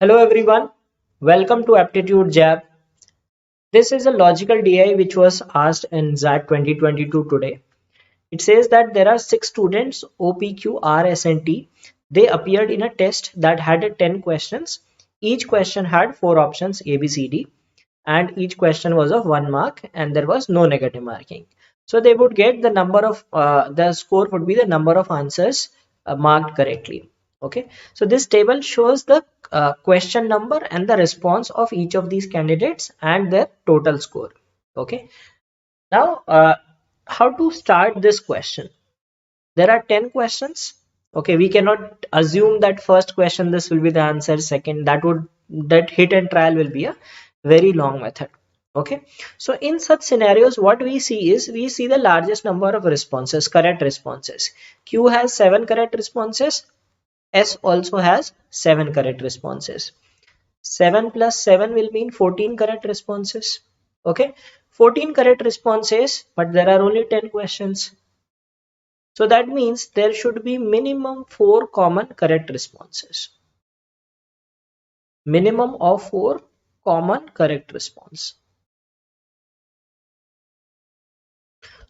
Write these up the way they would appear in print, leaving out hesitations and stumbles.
Hello everyone, welcome to Aptitude Jab. This is a logical DI which was asked in XAT 2022 today. It says that there are 6 students OPQ, RS and T. They appeared in a test that had 10 questions. Each question had 4 options A, B, C, D and each question was of 1 mark and there was no negative marking. So they would get the score would be the number of answers marked correctly. Okay, so this table shows the question number and the response of each of these candidates and their total score. Okay, now how to start this question? There are 10 questions. Okay, we cannot assume that first question this will be the answer, second that hit and trial will be a very long method. Okay, so in such scenarios what we see is we see the largest number of responses, correct responses. Q has 7 correct responses, S also has 7 correct responses. 7 plus 7 will mean 14 correct responses. Okay, 14 correct responses, but there are only 10 questions. So that means there should be minimum 4 common correct responses. Minimum of 4 common correct response.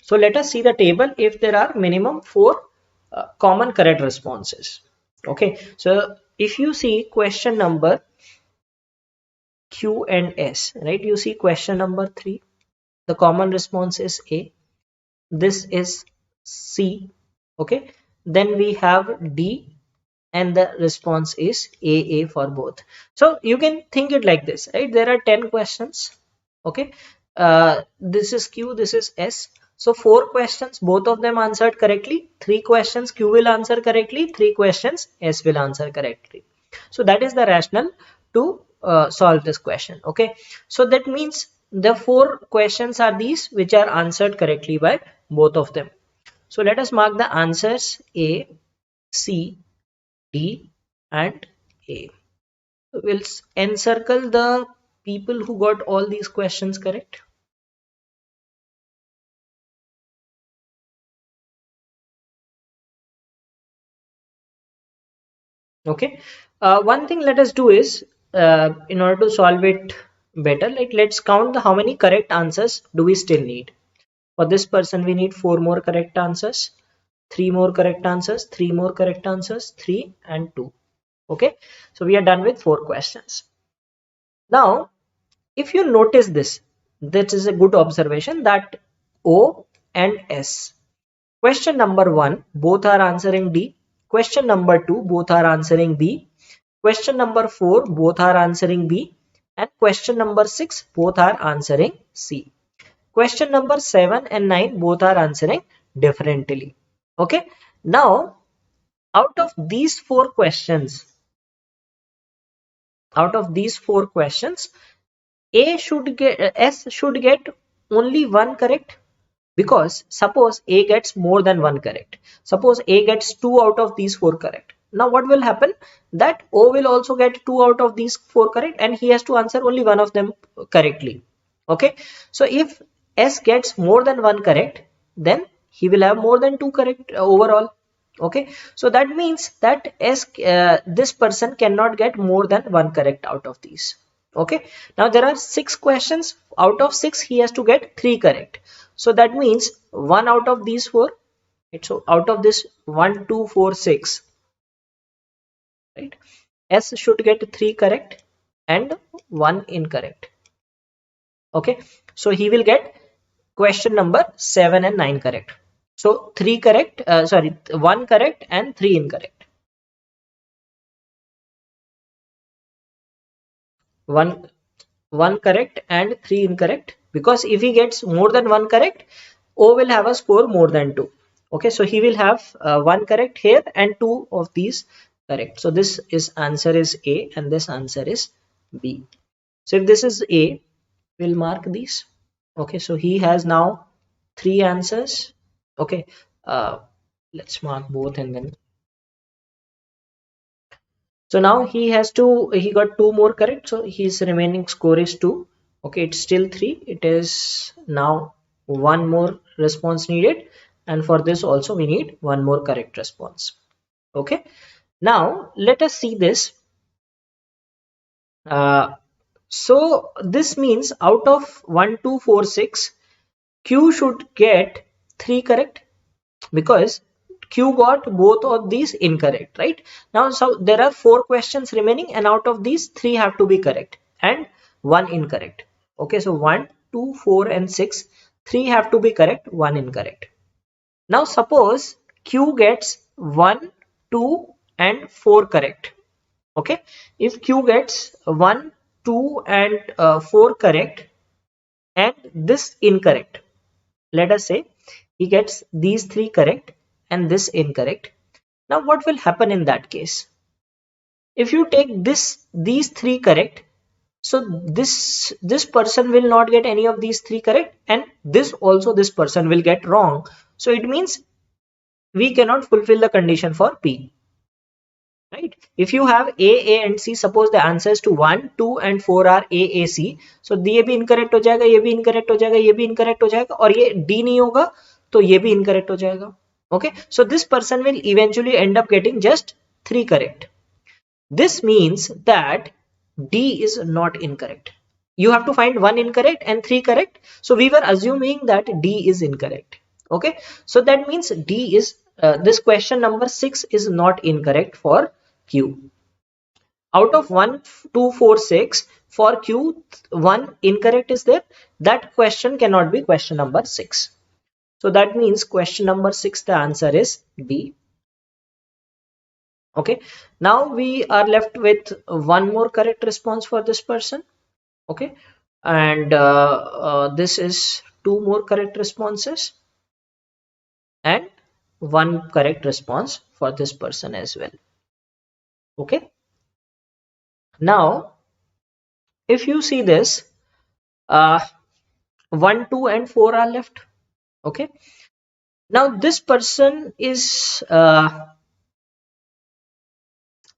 So let us see the table if there are minimum 4 common correct responses. Okay, so if you see question number Q and S, right? You see question number 3. The common response is A. This is C. Okay, then we have D and the response is AA for both. So you can think it like this, right? There are 10 questions. Okay, this is Q, this is S. So 4 questions, both of them answered correctly. 3 questions Q will answer correctly, 3 questions S will answer correctly. So that is the rationale to solve this question. Okay, so that means the 4 questions are these which are answered correctly by both of them. So let us mark the answers A, C, D and A. We'll encircle the people who got all these questions correct. Okay. One thing let us do is in order to solve it better, like let's count how many correct answers do we still need. For this person, we need 4 more correct answers, 3 more correct answers, 3 more correct answers, 3 and 2. Okay. So we are done with 4 questions. Now, if you notice this is a good observation that O and S. Question number 1, both are answering D. Question number 2, both are answering B. Question number 4, both are answering B. And question number 6, both are answering C. Question number 7 and 9, both are answering differently. Okay. Now, out of these 4 questions, S should get only one correct, because suppose A gets more than one correct. Suppose A gets 2 out of these 4 correct. Now what will happen? That O will also get 2 out of these 4 correct and he has to answer only one of them correctly. Okay. So if S gets more than one correct, then he will have more than 2 correct overall. Okay. So that means that this person cannot get more than one correct out of these. Okay, now there are 6 questions. Out of 6 he has to get 3 correct. So that means 1 out of these 4, right? So out of this 1 2 4 6, right, S should get 3 correct and 1 incorrect. Okay, so he will get question number 7 and 9 correct. So 3 correct, 1 correct and 3 incorrect. 1 correct and 3 incorrect, because if he gets more than 1 correct, O will have a score more than 2. Okay, so he will have 1 correct here and 2 of these correct. So this is answer is A and this answer is B. So if this is A, we'll mark these. Okay, so he has now 3 answers. Okay, let's mark both and then. So now he got 2 more correct. So his remaining score is 2. Okay, it's still 3. It is now 1 more response needed. And for this also we need 1 more correct response. Okay. Now let us see this. Uh, so this means out of 1, 2, 4, 6, Q should get 3 correct, because Q got both of these incorrect, right? Now, so there are 4 questions remaining, and out of these 3 have to be correct and 1 incorrect. Okay, so 1, 2, 4 and 6, 3 have to be correct, 1 incorrect. Now suppose Q gets 1, 2 and 4 correct. Okay, if Q gets 1, 2 and 4 correct and this incorrect, let us say he gets these 3 correct and this incorrect. Now what will happen in that case? If you take these 3 correct, so this person will not get any of these 3 correct, and this person will get wrong. So it means we cannot fulfill the condition for P. Right? If you have A and C, suppose the answers to 1, 2 and 4 are A, C. So ये भी incorrect हो जाएगा, ये भी incorrect हो जाएगा, ये भी incorrect हो जाएगा, और ये D नहीं होगा तो ये भी incorrect हो जाएगा. Okay, so this person will eventually end up getting just 3 correct. This means that D is not incorrect. You have to find 1 incorrect and 3 correct. So we were assuming that D is incorrect. Okay, so that means D is this question number 6 is not incorrect for Q. Out of 1, 2, 4, 6, for Q, 1 incorrect is there. That question cannot be question number 6. So that means question number 6, the answer is B. Okay, now we are left with one more correct response for this person. Okay, and this is 2 more correct responses and 1 correct response for this person as well. Okay, now if you see this, 1, 2 and 4 are left. Okay, now this person is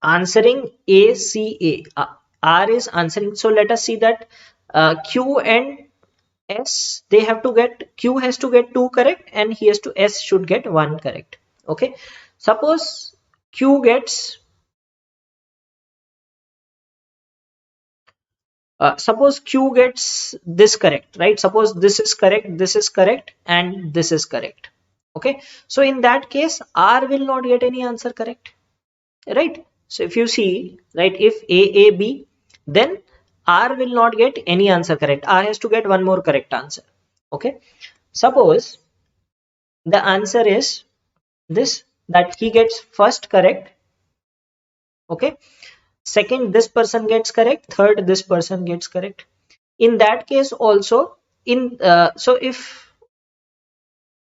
answering A, C, A. R is answering. So let us see that Q and S, they have to get, Q has to get 2 correct and S should get 1 correct. Okay, suppose Q gets this correct, right? Suppose this is correct, and this is correct. Okay, so in that case R will not get any answer correct, right? So if you see, right, if A, B, then R will not get any answer correct. R has to get one more correct answer. Okay, suppose the answer is this, that he gets first correct. Okay, second this person gets correct, third this person gets correct. In that case also, in so if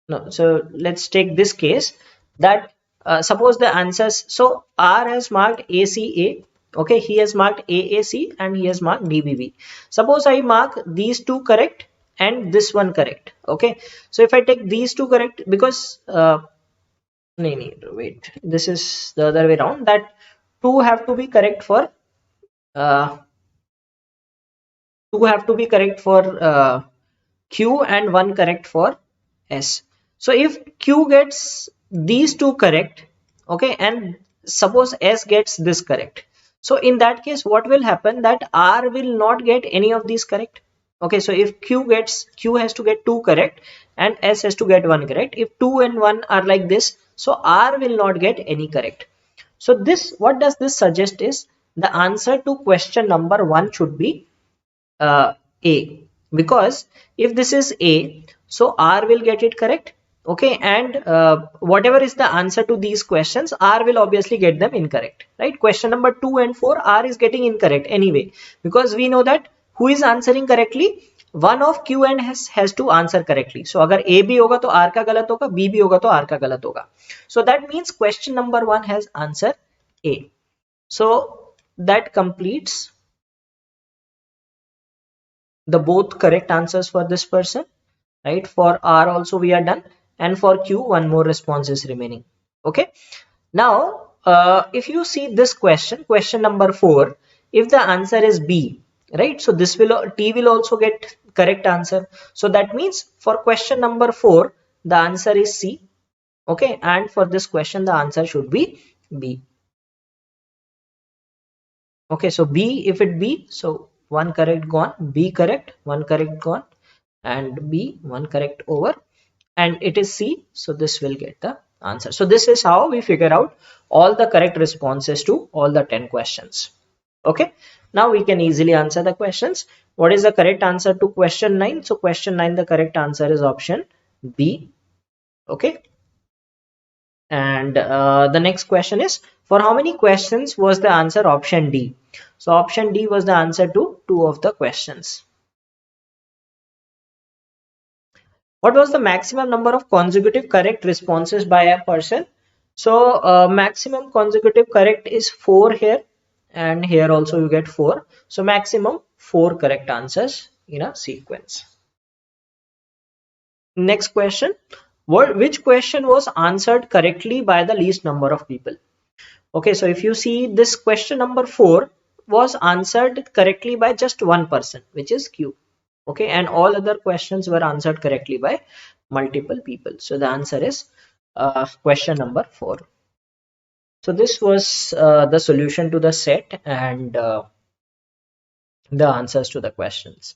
no, so let's take this case that suppose the answers, so R has marked ACA. Okay, he has marked AAC and he has marked DBB. Suppose I mark these 2 correct and this one correct. Okay, so if I take these 2 correct, because wait, this is the other way around, that 2 have to be correct for uh, 2 have to be correct for Q and 1 correct for S. So if Q gets these 2 correct, okay, and suppose S gets this correct, so in that case what will happen, that R will not get any of these correct. Okay, so if Q has to get 2 correct and S has to get 1 correct. If 2 and 1 are like this, so R will not get any correct. So this, what does this suggest is the answer to question number 1 should be A, because if this is A, so R will get it correct. Okay, and whatever is the answer to these questions, R will obviously get them incorrect, right? Question number 2 and 4, R is getting incorrect anyway, because we know that who is answering correctly, one of Q and S has to answer correctly. So अगर A भी होगा तो R का गलत होगा, B भी होगा तो R का गलत होगा. So that means question number 1 has answer A. So that completes the both correct answers for this person, right? For R also we are done, and for Q one more response is remaining. Okay, now if you see this question number 4, if the answer is B, right, so this will, T will also get correct answer. So that means for question number 4 the answer is C. Okay, and for this question the answer should be B. Okay, so B, if it B, so one correct gone, B correct, one correct gone, and B one correct over, and it is C, so this will get the answer. So this is how we figure out all the correct responses to all the 10 questions. Okay, now we can easily answer the questions. What is the correct answer to question 9? So question 9, the correct answer is option B. Okay, and the next question is, for how many questions was the answer option D? So option D was the answer to 2 of the questions. What was the maximum number of consecutive correct responses by a person? So maximum consecutive correct is 4 here, and here also you get 4. So maximum 4 correct answers in a sequence. Next question. Which question was answered correctly by the least number of people? Okay, so if you see this question number 4 was answered correctly by just one person, which is Q. Okay, and all other questions were answered correctly by multiple people. So the answer is question number 4. So this was the solution to the set and the answers to the questions.